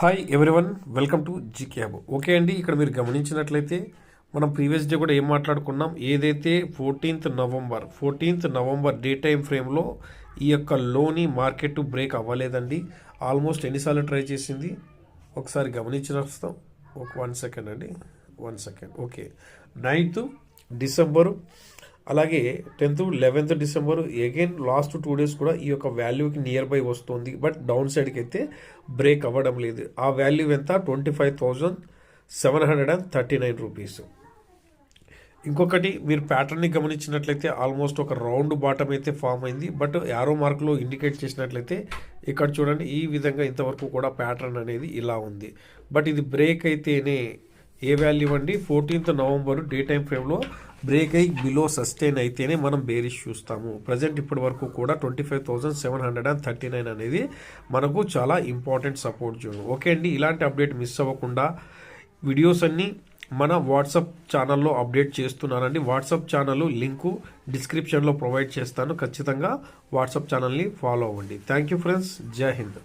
Hi everyone, welcome to GK hub. Okay అండి, ఇక్కడ మీరు గమనించినట్లయితే మనం ప్రీవియస్ డే కూడా ఏం మాట్లాడుకున్నాం, ఏదైతే 14th నవంబర్ డే టైం ఫ్రేమ్లో ఈ యొక్క లోని మార్కెట్ బ్రేక్ అవ్వలేదండి. ఆల్మోస్ట్ ఎన్నిసార్లు ట్రై చేసింది ఒకసారి గమనించిన వస్తాం. ఒక 1 సెకండ్ అండి, 1 సెకండ్. ఓకే, 9th డిసెంబరు, అలాగే 10th 11th December, again last 2 days కూడా ఈ యొక్క వాల్యూకి నియర్ బై వస్తుంది. బట్ డౌన్ సైడ్కి అయితే బ్రేక్ అవ్వడం లేదు. ఆ వాల్యూ ఎంత? 25,739 రూపీస్. ఇంకొకటి మీరు ప్యాటర్న్ని గమనించినట్లయితే ఆల్మోస్ట్ ఒక రౌండ్ బాటమ్ అయితే ఫామ్ అయింది. బట్ యారో మార్క్లో ఇండికేట్ చేసినట్లయితే ఇక్కడ చూడండి, ఈ విధంగా ఇంతవరకు కూడా ప్యాటర్న్ అనేది ఇలా ఉంది. బట్ ఇది బ్రేక్ అయితేనే ఏ వాల్యూ అండి, 14th నవంబర్ డే టైం ఫ్రేమ్లో బ్రేక్ అయ్యి బిలో సస్టైన్ అయితేనే మనం బేరిష్ చూస్తాము. ప్రజెంట్ ఇప్పటి వరకు కూడా 25,739 అనేది మనకు చాలా ఇంపార్టెంట్ సపోర్ట్ జోన్. ఓకే అండి, ఇలాంటి అప్డేట్ మిస్ అవ్వకుండా వీడియోస్ అన్నీ మన వాట్సాప్ ఛానల్లో అప్డేట్ చేస్తున్నానండి. వాట్సాప్ ఛానల్ లింకు డిస్క్రిప్షన్లో ప్రొవైడ్ చేస్తాను. ఖచ్చితంగా వాట్సాప్ ఛానల్ని ఫాలో అవ్వండి. థ్యాంక్ యూ ఫ్రెండ్స్, జై హింద్.